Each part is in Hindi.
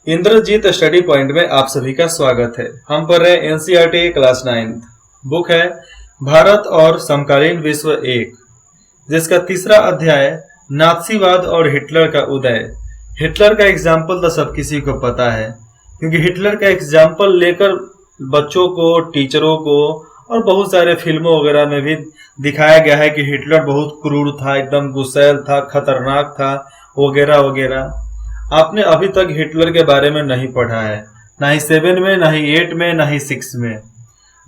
इंद्रजीत स्टडी पॉइंट में आप सभी का स्वागत है। हम पढ़ रहे हैं एनसीईआरटी क्लास 9। बुक है भारत और समकालीन विश्व एक, जिसका तीसरा अध्याय नाथसीवाद और हिटलर का उदय। हिटलर का एग्जाम्पल तो सब किसी को पता है, क्योंकि हिटलर का एग्जाम्पल लेकर बच्चों को, टीचरों को और बहुत सारे फिल्मों वगैरह में भी दिखाया गया है कि हिटलर बहुत क्रूर था, एकदम गुस्सैल था, खतरनाक था वगैरह वगैरह। आपने अभी तक हिटलर के बारे में नहीं पढ़ा है, ना ही 7 में, ना ही 8 में, ना ही 6 में।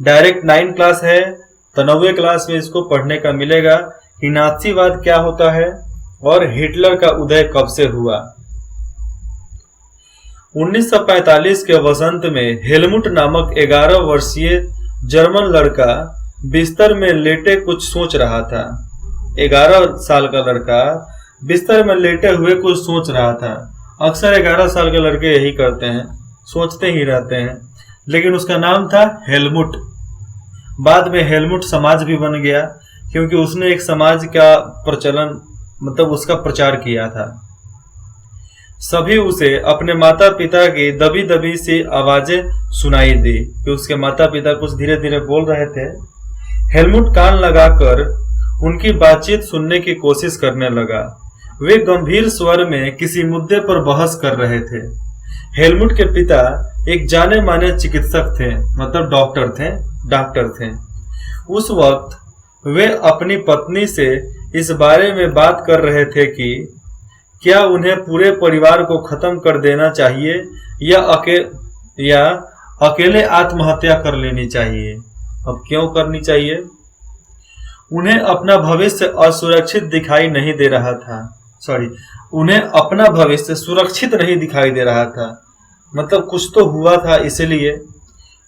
डायरेक्ट 9 क्लास है तो 9वीं क्लास में इसको पढ़ने का मिलेगा कि नाथसीवाद क्या होता है और हिटलर का उदय कब से हुआ। 1945 के वसंत में हेलमुट नामक 11 वर्षीय जर्मन लड़का बिस्तर में लेटे कुछ सोच रहा था। 11 साल का लड़का बिस्तर में लेटे हुए कुछ सोच रहा था। अक्सर 11 साल के लड़के यही करते हैं, सोचते ही रहते हैं। लेकिन उसका नाम था हेलमुट। बाद में हेलमुट समाज भी बन गया, क्योंकि उसने एक समाज का प्रचलन मतलब उसका प्रचार किया था। सभी उसे अपने माता पिता की दबी दबी सी आवाजें सुनाई दी कि उसके माता पिता कुछ धीरे धीरे बोल रहे थे। हेलमुट कान लगाकर उनकी बातचीत सुनने की कोशिश करने लगा। वे गंभीर स्वर में किसी मुद्दे पर बहस कर रहे थे। हेलमुट के पिता एक जाने माने चिकित्सक थे, मतलब डॉक्टर थे। उस वक्त वे अपनी पत्नी से इस बारे में बात कर रहे थे कि क्या उन्हें पूरे परिवार को खत्म कर देना चाहिए या अकेले आत्महत्या कर लेनी चाहिए। अब क्यों करनी चाहिए? उन्हें अपना भविष्य असुरक्षित दिखाई नहीं दे रहा था। उन्हें अपना भविष्य सुरक्षित नहीं दिखाई दे रहा था, मतलब कुछ तो हुआ था, इसलिए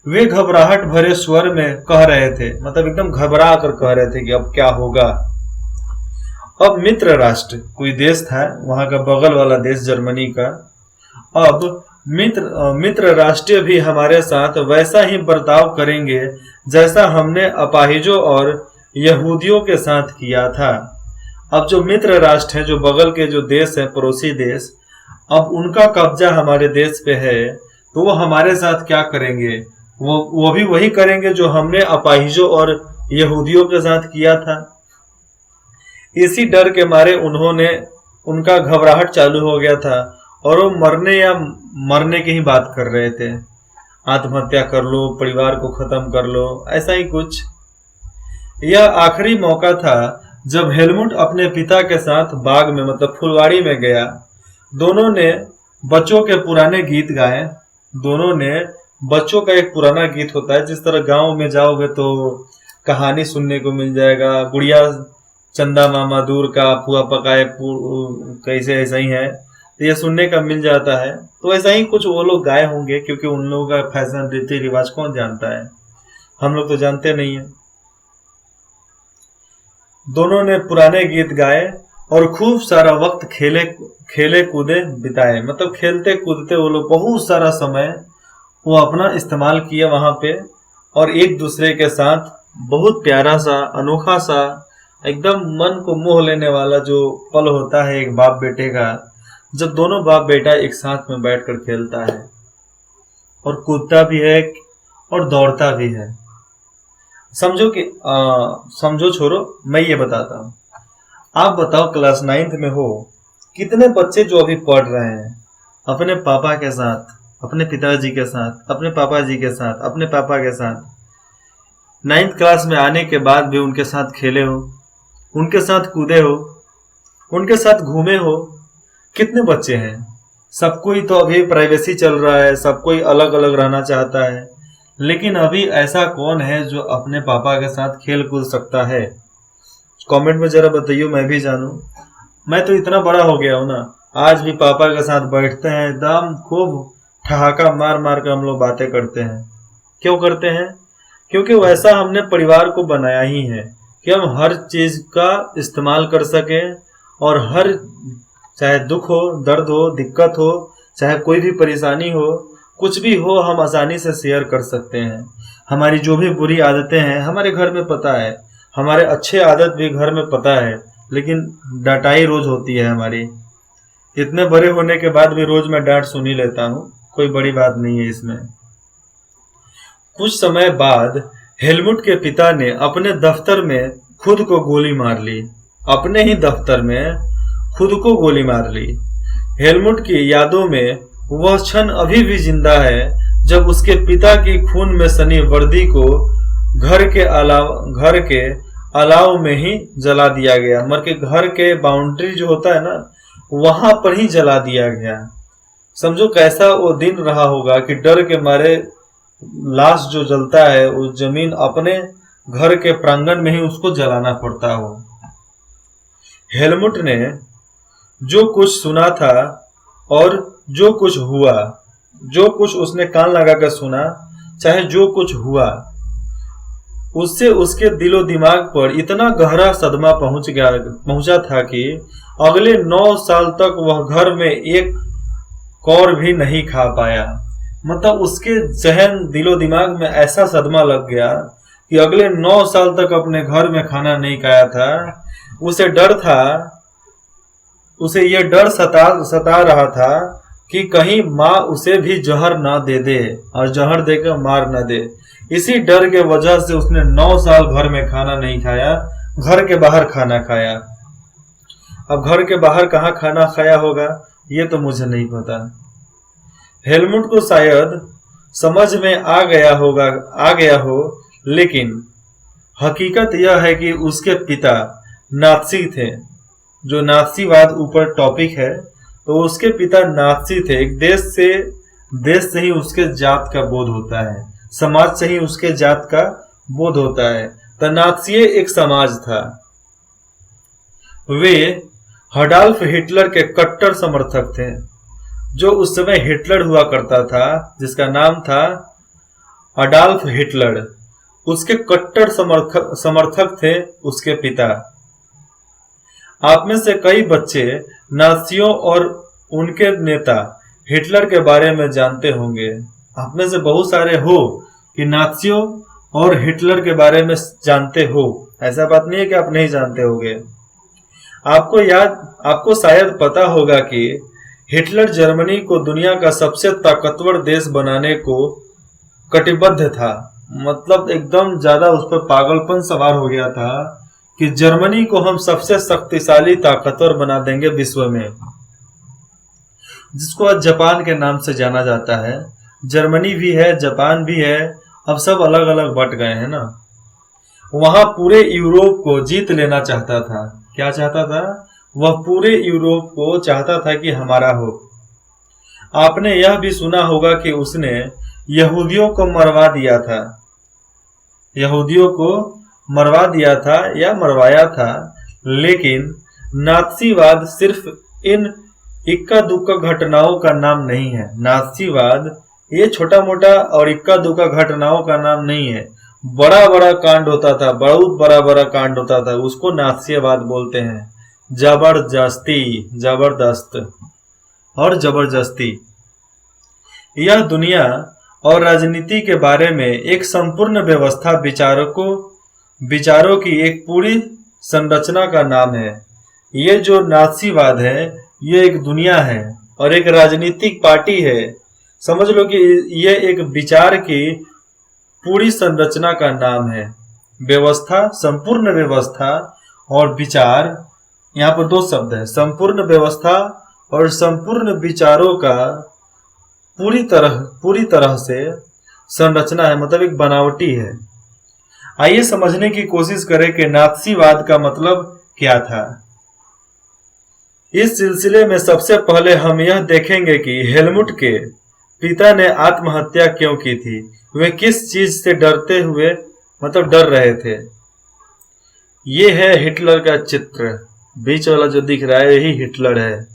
वे घबराहट भरे स्वर में कह रहे थे, मतलब एकदम घबरा कर कह रहे थे कि अब क्या होगा। अब मित्र राष्ट्र कोई देश था, वहां का बगल वाला देश जर्मनी का, अब मित्र राष्ट्र भी हमारे साथ वैसा ही बर्ताव करेंगे जैसा हमने अपाहिजों और यहूदियों के साथ किया था। अब जो मित्र राष्ट्र हैं, जो बगल के जो देश हैं, पड़ोसी देश, अब उनका कब्जा हमारे देश पे है, तो वो हमारे साथ क्या करेंगे? वो भी वही करेंगे जो हमने अपाहिजों और यहूदियों के साथ किया था। इसी डर के मारे उनका घबराहट चालू हो गया था और वो मरने की ही बात कर रहे थे। आत्महत्या कर लो, परिवार को खत्म कर लो, ऐसा ही कुछ। यह आखिरी मौका था जब हेलमुट अपने पिता के साथ बाग में, मतलब फुलवाड़ी में गया। दोनों ने बच्चों के पुराने गीत गाए। दोनों ने बच्चों का एक पुराना गीत होता है, जिस तरह गांव में जाओगे तो कहानी सुनने को मिल जाएगा, गुड़िया चंदा मामा दूर का, पुआ पकाए कैसे, ऐसा ही है, तो ये सुनने का मिल जाता है। तो ऐसा ही कुछ वो लोग गाए होंगे, क्योंकि उन लोगों का फैशन, रीति रिवाज कौन जानता है, हम लोग तो जानते नहीं है। दोनों ने पुराने गीत गाए और खूब सारा वक्त खेले कूदे बिताए, मतलब खेलते कूदते वो लोग बहुत सारा समय वो अपना इस्तेमाल किया वहां पे, और एक दूसरे के साथ बहुत प्यारा सा, अनोखा सा, एकदम मन को मोह लेने वाला जो पल होता है एक बाप बेटे का, जब दोनों बाप बेटा एक साथ में बैठकर खेलता है और कूदता भी है और दौड़ता भी है। समझो छोड़ो, मैं ये बताता हूँ। आप बताओ, क्लास 9th में हो, कितने बच्चे जो अभी पढ़ रहे हैं अपने पापा के साथ, अपने पिताजी के साथ, अपने पापा जी के साथ, अपने पापा के साथ 9th क्लास में आने के बाद भी उनके साथ खेले हो, उनके साथ कूदे हो, उनके साथ घूमे हो? कितने बच्चे हैं? सब कोई तो अभी प्राइवेसी चल रहा है, सब कोई अलग अलग रहना चाहता है, लेकिन अभी ऐसा कौन है जो अपने पापा के साथ खेल कूद सकता है? कमेंट में जरा बताइए, मैं भी जानूं। मैं तो इतना बड़ा हो गया हूं ना, आज भी पापा के साथ बैठते हैं, एकदम खूब ठहाका मार मार कर हम लोग बातें करते हैं। क्यों करते हैं? क्योंकि वैसा हमने परिवार को बनाया ही है कि हम हर चीज का इस्तेमाल कर सकें, और हर, चाहे दुख हो, दर्द हो, दिक्कत हो, चाहे कोई भी परेशानी हो, कुछ भी हो, हम आसानी से शेयर कर सकते हैं। हमारी जो भी बुरी आदतें हैं हमारे घर में पता है, हमारे अच्छे आदत भी घर में पता है, लेकिन डांटाई रोज होती है हमारी। इतने बड़े होने के बाद भी रोज मैं डांट सुन ही लेता हूँ। कोई बड़ी बात नहीं है इसमें। कुछ समय बाद हेलमुट के पिता ने अपने दफ्तर में खुद को गोली मार ली। अपने ही दफ्तर में खुद को गोली मार ली। हेलमुट की यादों में वह क्षण अभी भी जिंदा है जब उसके पिता की खून में सनी वर्दी को घर के अलाव में ही जला दिया गया। मर के घर के बाउंड्री जो होता है ना, वहां पर ही जला दिया गया। समझो कैसा वो दिन रहा होगा कि डर के मारे लाश जो जलता है उस जमीन अपने घर के प्रांगण में ही उसको जलाना पड़ता हो। हेलमुट ने जो कुछ सुना था और जो कुछ हुआ, जो कुछ उसने कान लगाकर सुना, चाहे जो कुछ हुआ, उससे उसके दिलो दिमाग पर इतना गहरा सदमा पहुंचा था कि अगले 9 साल तक वह घर में एक कौर भी नहीं खा पाया। मतलब उसके जहन दिलो दिमाग में ऐसा सदमा लग गया कि अगले 9 साल तक अपने घर में खाना नहीं खाया था। उसे डर था, उसे यह डर सता रहा था कि कहीं माँ उसे भी जहर ना दे दे और जहर देकर मार ना दे। इसी डर के वजह से उसने 9 साल घर में खाना नहीं खाया, घर के बाहर खाना खाया। अब घर के बाहर कहाँ खाना खाया होगा ये तो मुझे नहीं पता। हेलमुट को शायद समझ में आ गया हो, लेकिन हकीकत यह है कि उसके पिता नात्सी थे। जो नात्सीवाद ऊपर टॉपिक है, तो उसके पिता नात्सी थे। एक देश से ही उसके जात का बोध होता है, समाज से ही उसके जात का बोध होता है। तो नात्सी एक समाज था। वे अडॉल्फ हिटलर के कट्टर समर्थक थे। जो उस समय हिटलर हुआ करता था, जिसका नाम था अडॉल्फ हिटलर, उसके कट्टर समर्थक थे उसके पिता। आप में से कई बच्चे नात्सियों और उनके नेता हिटलर के बारे में जानते होंगे। आप में से बहुत सारे हो कि नात्सियों और हिटलर के बारे में जानते हो। ऐसा बात नहीं है कि आप नहीं जानते होंगे। आपको शायद पता होगा कि हिटलर जर्मनी को दुनिया का सबसे ताकतवर देश बनाने को कटिबद्ध था। मतलब एकदम ज्यादा उस पर पागलपन सवार हो गया था कि जर्मनी को हम सबसे शक्तिशाली ताकतवर बना देंगे विश्व में, जिसको आज जापान के नाम से जाना जाता है। जर्मनी भी है, जापान भी है, अब सब अलग अलग बट गए हैं ना। वहां पूरे यूरोप को जीत लेना चाहता था। क्या चाहता था? वह पूरे यूरोप को चाहता था कि हमारा हो। आपने यह भी सुना होगा कि उसने यहूदियों को मरवा दिया था। यहूदियों को मरवा दिया था या मरवाया था। लेकिन नात्सीवाद सिर्फ इन इक्का दुक्का घटनाओं का नाम नहीं है। नात्सीवाद ये छोटा मोटा और इक्का दुक्का घटनाओं का नाम नहीं है। बड़ा बड़ा कांड होता था, बहुत बड़ा बड़ा कांड होता था, उसको नात्सीवाद बोलते हैं। जबरदस्त और जबरदस्ती। यह दुनिया और राजनीति के बारे में एक संपूर्ण व्यवस्था, विचारों की एक पूरी संरचना का नाम है। ये जो नात्सीवाद है ये एक दुनिया है और एक राजनीतिक पार्टी है। समझ लो कि ये एक विचार की पूरी संरचना का नाम है। व्यवस्था, संपूर्ण व्यवस्था और विचार, यहाँ पर दो शब्द है। संपूर्ण व्यवस्था और संपूर्ण विचारों का पूरी तरह से संरचना है, मतलब एक बनावटी है। आइए समझने की कोशिश करें कि नात्सीवाद का मतलब क्या था। इस सिलसिले में सबसे पहले हम यह देखेंगे कि हेलमुट के पिता ने आत्महत्या क्यों की थी। वे किस चीज से डर रहे थे। ये है हिटलर का चित्र। बीच वाला जो दिख रहा है यही हिटलर है।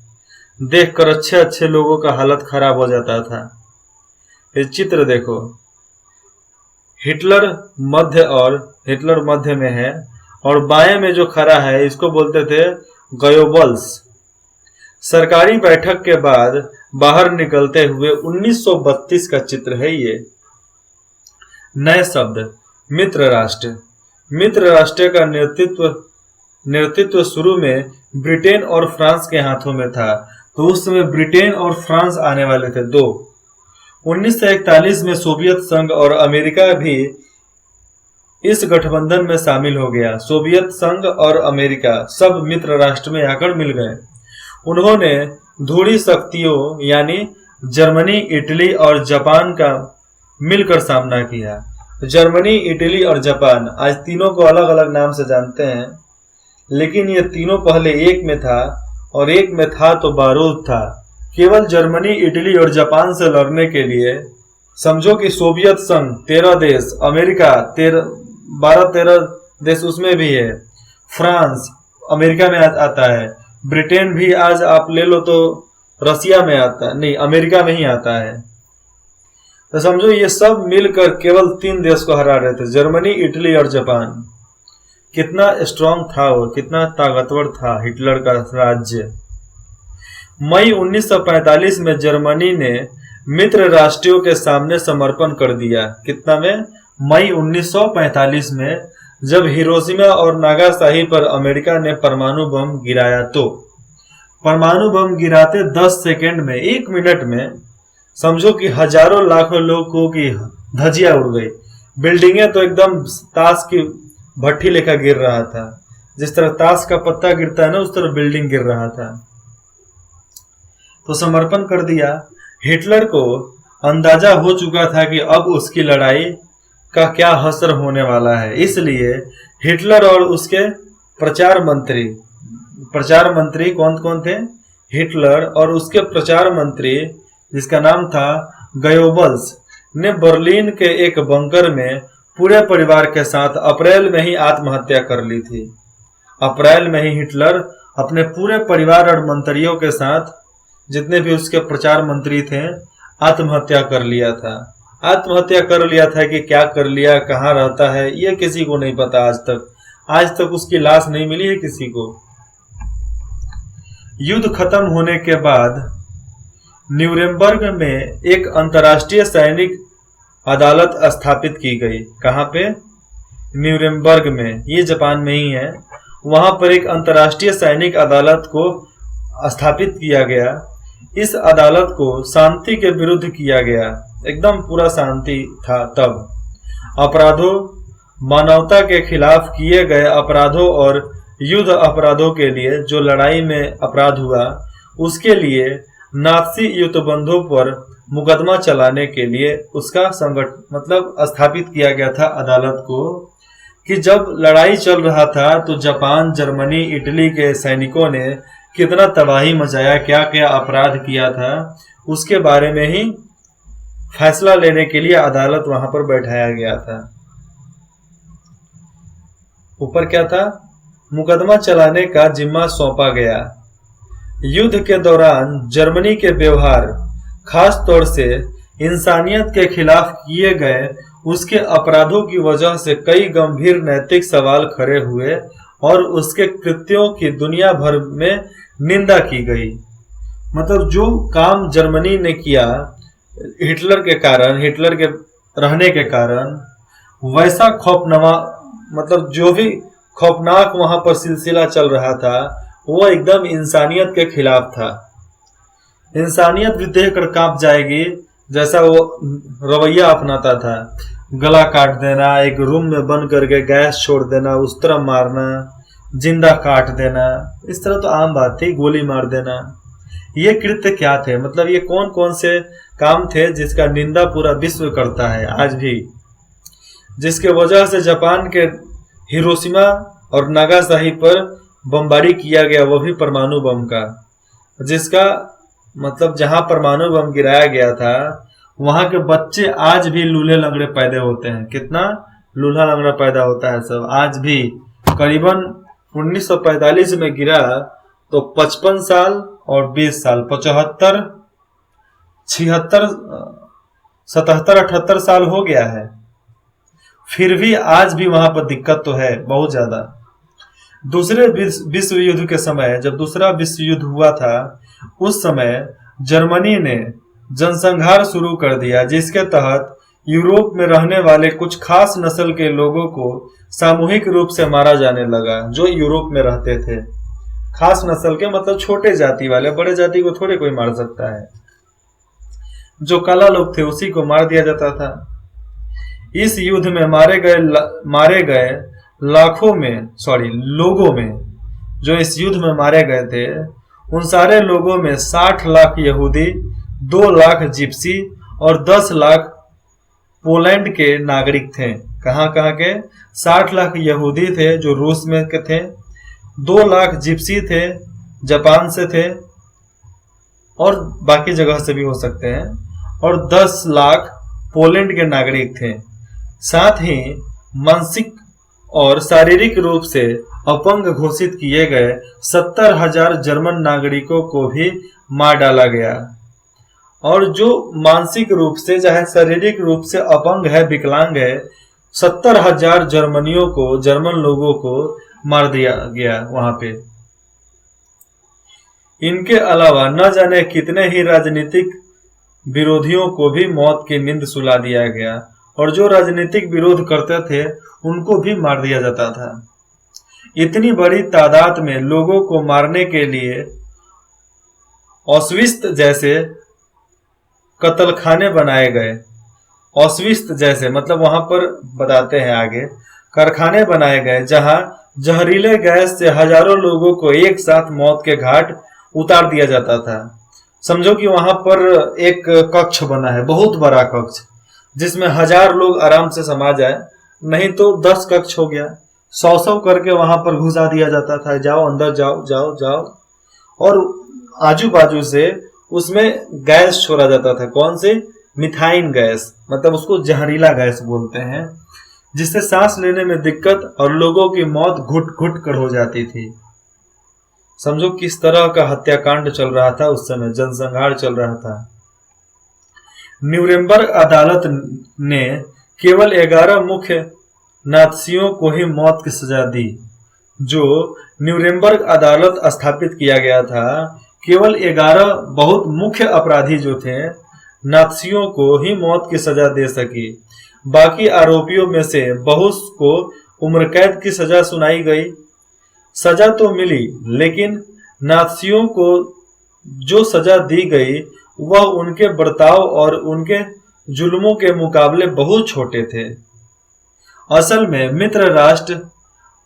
देखकर अच्छे अच्छे लोगों का हालत खराब हो जाता था। ये चित्र देखो, हिटलर मध्य में है और बाएं में जो खड़ा है इसको बोलते थे गयोबल्स। सरकारी बैठक के बाद बाहर निकलते हुए 1932 का चित्र है ये। नए शब्द, मित्र राष्ट्र का नेतृत्व शुरू में ब्रिटेन और फ्रांस के हाथों में था। तो उस समय ब्रिटेन और फ्रांस आने वाले थे दो। 1941 में सोवियत संघ और अमेरिका भी इस गठबंधन में शामिल हो गया। सोवियत संघ और अमेरिका सब मित्र राष्ट्र में आकर मिल गए। उन्होंने धुरी शक्तियों यानी जर्मनी, इटली और जापान का मिलकर सामना किया। जर्मनी, इटली और जापान, आज तीनों को अलग अलग नाम से जानते हैं, लेकिन ये तीनों पहले एक में था, और एक में था तो बारूद था। केवल जर्मनी, इटली और जापान से लड़ने के लिए समझो कि सोवियत संघ 13 देश, अमेरिका 12-13 देश उसमें भी है, फ्रांस अमेरिका में आता है, ब्रिटेन भी आज आप ले लो तो रसिया में आता है, नहीं अमेरिका में ही आता है। तो समझो ये सब मिलकर केवल 3 देश को हरा रहे थे, जर्मनी, इटली और जापान। कितना स्ट्रांग था वो, कितना ताकतवर था हिटलर का राज्य। मई 1945 में जर्मनी ने मित्र राष्ट्रों के सामने समर्पण कर दिया। कितना में? मई 1945 में, जब हिरोशिमा और नागासाकी पर अमेरिका ने परमाणु बम गिराया। तो परमाणु बम गिराते 10 सेकंड में, 1 मिनट में समझो कि हजारों लाखों लोगों की धज्जियां उड़ गई। बिल्डिंगें तो एकदम ताश की भट्टी लेकर गिर रहा था। जिस तरह ताश का पत्ता गिरता है ना, उस तरह बिल्डिंग गिर रहा था। तो समर्पण कर दिया। हिटलर को अंदाजा हो चुका था कि अब उसकी लड़ाई का क्या हश्र होने वाला है। इसलिए हिटलर और उसके प्रचार मंत्री कौन कौन थे? हिटलर और उसके प्रचार मंत्री, जिसका नाम था गोयबल्स, ने बर्लिन के एक बंकर में पूरे परिवार के साथ अप्रैल में ही आत्महत्या कर ली थी। अप्रैल में ही हिटलर अपने पूरे परिवार और मंत्रियों के साथ, जितने भी उसके प्रचार मंत्री थे, आत्महत्या कर लिया था। आत्महत्या कर लिया था कि क्या कर लिया, कहाँ रहता है, ये किसी को नहीं पता आज तक उसकी लाश नहीं मिली है किसी को। युद्ध खत्म होने के बाद न्यूरेमबर्ग में एक अंतर्राष्ट्रीय सैनिक अदालत स्थापित की गई। कहाँ पे? न्यूरेमबर्ग में, ये जापान में ही है। वहां पर एक अंतर्राष्ट्रीय सैनिक अदालत को स्थापित किया गया। इस अदालत को शांति के विरुद्ध किया गया, एकदम पूरा शांति था तब। अपराधों, मानवता के खिलाफ किए गए अपराधों और युद्ध अपराधों के लिए जो लड़ाई में अपराध हुआ, उसके लिए नाज़ी युद्धबंदों पर मुकदमा चलाने के लिए उसका स्थापित किया गया था अदालत को। कि जब लड़ाई चल रहा था तो जापान, जर्मनी, इटली के सैनिकों ने कितना तबाही मचाया, क्या क्या अपराध किया था, उसके बारे में ही फैसला लेने के लिए अदालत वहां पर बैठाया गया था। ऊपर क्या था? मुकदमा चलाने का जिम्मा सौंपा गया। युद्ध के दौरान जर्मनी के व्यवहार, खास तौर से इंसानियत के खिलाफ किए गए उसके अपराधों की वजह से कई गंभीर नैतिक सवाल खड़े हुए और उसके कृत्यों की दुनिया भर में निंदा की गई। मतलब जो काम जर्मनी ने किया हिटलर के कारण, हिटलर के रहने के कारण, वैसा जो भी खौफनाक वहां पर सिलसिला चल रहा था, वो एकदम इंसानियत के खिलाफ था। इंसानियत भी देखकर कांप जाएगी जैसा वो रवैया अपनाता था। गला काट देना, एक रूम में बंद करके गैस छोड़ देना, उस तरह मारना, जिंदा काट देना, इस तरह तो आम बात थी, गोली मार देना। ये कृत्य क्या थे? मतलब ये कौन कौन से काम थे जिसका निंदा पूरा विश्व करता है आज भी, जिसके वजह से जापान के हिरोशिमा और नागासाकी पर बमबारी किया गया, वो भी परमाणु बम का, जिसका जहां परमाणु बम गिराया गया था वहां के बच्चे आज भी लूले लंगड़े पैदा होते हैं। कितना लूला लंगड़ा पैदा होता है सब आज भी। करीबन 1945 में गिरा तो 55 साल और 20 साल, 75, 76, 77, 78 साल हो गया है। फिर भी आज भी वहां पर दिक्कत तो है बहुत ज्यादा। दूसरे विश्व युद्ध के समय, जब दूसरा विश्व युद्ध हुआ था, उस समय जर्मनी ने जनसंहार शुरू कर दिया, जिसके तहत यूरोप में रहने वाले कुछ खास नस्ल के लोगों को सामूहिक रूप से मारा जाने लगा। जो यूरोप में रहते थे, खास नस्ल के छोटे जाति वाले, बड़े जाति को थोड़े कोई मार सकता है। जो काला लोग थे उसी को मार दिया जाता था। इस युद्ध में मारे गए लोगों में, जो इस युद्ध में मारे गए थे, उन सारे लोगों में 60 लाख यहूदी, 2 लाख जिप्सी और 10 लाख पोलैंड के नागरिक थे। कहाँ के? 60 लाख यहूदी थे जो रूस में के थे, 2 लाख जिप्सी थे जापान से थे और बाकी जगह से भी हो सकते हैं, और 10 लाख पोलैंड के नागरिक थे। साथ ही मानसिक और शारीरिक रूप से अपंग घोषित किए गए 70,000 जर्मन नागरिकों को भी मार डाला गया। और जो मानसिक रूप से चाहे शारीरिक रूप से अपंग है, विकलांग है, 70,000 जर्मन लोगों को मार दिया गया वहां पे। इनके अलावा न जाने कितने ही राजनीतिक विरोधियों को भी मौत की नींद सुला दिया गया, और जो राजनीतिक विरोध करते थे उनको भी मार दिया जाता था। इतनी बड़ी तादाद में लोगों को मारने के लिए ऑस्विट्ज़ जैसे कत्लखाने बनाए गए। ऑस्विट्ज़ जैसे मतलब वहां पर बताते हैं आगे, कारखाने बनाए गए जहां जहरीले गैस से हजारों लोगों को एक साथ मौत के घाट उतार दिया जाता था। समझो कि वहां पर एक कक्ष बना है, बहुत बड़ा कक्ष, जिसमें 1000 लोग आराम से समा जाए, नहीं तो 10 कक्ष हो गया, 100 करके वहां पर घुसा दिया जाता था। जाओ अंदर, जाओ जाओ जाओ, और आजू बाजू से उसमें गैस छोड़ा जाता था। कौन से? मिथाइन गैस, मतलब उसको जहरीला गैस बोलते हैं, जिससे सांस लेने में दिक्कत और लोगों की मौत घुट घुट कर हो जाती थी। समझो किस तरह का हत्याकांड चल रहा था उस समय, जनसंहार चल रहा था। न्यूरेमबर्ग अदालत ने केवल 11 मुख्य नात्सियों को ही मौत की सजा दी। जो न्यूरेमबर्ग अदालत स्थापित किया गया था, केवल 11 बहुत मुख्य अपराधी जो थे, नात्सियों को ही मौत की सजा दे सकी। बाकी आरोपियों में से बहुत को उम्र कैद की सजा सुनाई गई। सजा तो मिली, लेकिन नात्सियों को जो सजा दी गई वह उनके बर्ताव और उनके जुल्मों के मुकाबले बहुत छोटे थे। असल में मित्र राष्ट्र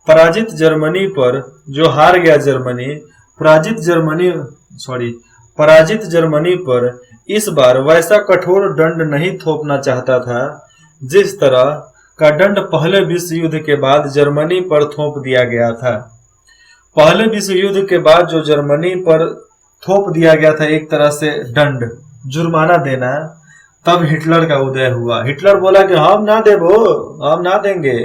पराजित जर्मनी पर जो हार गया, पराजित जर्मनी पर इस बार वैसा कठोर दंड नहीं थोपना चाहता था जिस तरह का दंड पहले विश्व युद्ध के बाद जर्मनी पर थोप दिया गया था। पहले विश्व युद्ध के बाद जो जर्मनी पर थोप दिया गया था एक तरह से दंड, जुर्माना देना, तब हिटलर का उदय हुआ। हिटलर बोला कि हम ना देबो, हम ना देंगे,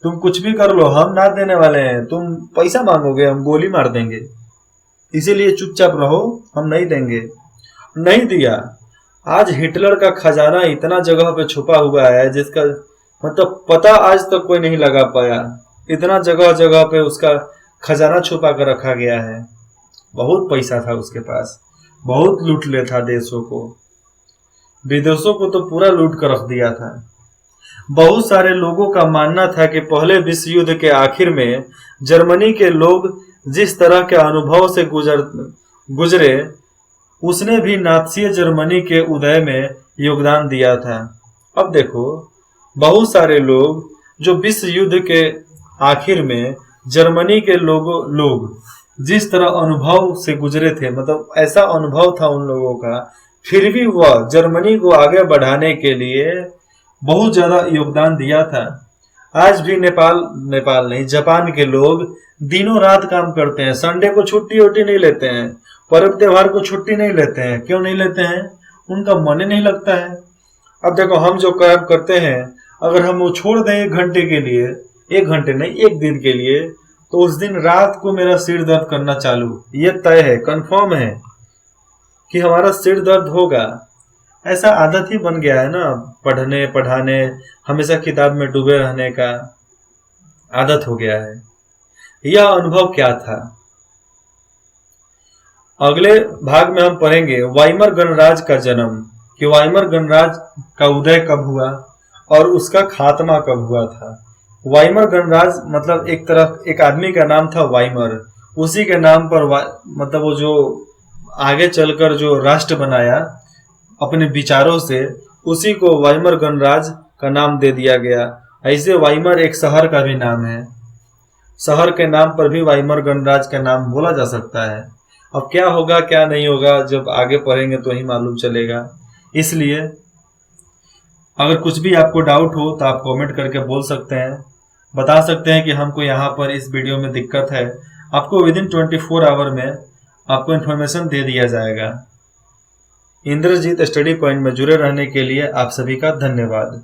तुम कुछ भी कर लो, हम ना देने वाले हैं, तुम पैसा मांगोगे हम गोली मार देंगे, इसीलिए चुपचाप रहो, हम नहीं देंगे। नहीं दिया। आज हिटलर का खजाना इतना जगह पे छुपा हुआ है जिसका मतलब पता आज तक कोई नहीं लगा पाया। इतना जगह जगह पे उसका खजाना छुपा कर रखा गया है। बहुत पैसा था उसके पास, बहुत लूट ले था देशों को, विदेशों को तो पूरा लूट कर रख दिया था। बहुत सारे लोगों का मानना था कि पहले विश्व युद्ध के आखिर में जर्मनी के लोग जिस तरह के अनुभव से गुजरे उसने भी नात्सी जर्मनी के उदय में योगदान दिया था। अब देखो, बहुत सारे लोग जो विश्व युद्ध के आखिर में जर्मनी के लोग जिस तरह अनुभव से गुजरे थे, मतलब ऐसा अनुभव था उन लोगों का, फिर भी वह जर्मनी को आगे बढ़ाने के लिए बहुत ज्यादा योगदान दिया था। आज भी नेपाल नहीं, जापान के लोग दिनों रात काम करते हैं, संडे को छुट्टी वुट्टी नहीं लेते हैं, पर्व त्योहार को छुट्टी नहीं लेते हैं। क्यों नहीं लेते हैं? उनका मन ही नहीं लगता है। अब देखो, हम जो काम करते हैं, अगर हम वो छोड़ दें 1 घंटे के लिए, 1 घंटे नहीं 1 दिन के लिए, तो उस दिन रात को मेरा सिर दर्द करना चालू, ये तय है, कंफर्म है कि हमारा सिर दर्द होगा। ऐसा आदत ही बन गया है ना, पढ़ने पढ़ाने, हमेशा किताब में डूबे रहने का आदत हो गया है। यह अनुभव क्या था? अगले भाग में हम पढ़ेंगे वाइमर गणराज का जन्म, कि वाइमर गणराज का उदय कब हुआ और उसका खात्मा कब हुआ था। वाइमर गणराज मतलब एक आदमी का नाम था वाइमर, उसी के नाम पर मतलब वो जो आगे चलकर जो राष्ट्र बनाया अपने विचारों से उसी को वाइमर गणराज्य का नाम दे दिया गया। ऐसे वाइमर एक शहर का भी नाम है। शहर के नाम पर भी वाइमर गणराज्य का नाम बोला जा सकता है। अब क्या होगा क्या नहीं होगा जब आगे पढ़ेंगे तो ही मालूम चलेगा। इसलिए अगर कुछ भी आपको डाउट हो तो आप कमेंट करके बोल सकते हैं, बता सकते हैं कि हमको यहाँ पर इस वीडियो में दिक्कत है। आपको विदिन 24 आवर में आपको इन्फॉर्मेशन दे दिया जाएगा। इंद्रजीत स्टडी पॉइंट में जुड़े रहने के लिए आप सभी का धन्यवाद।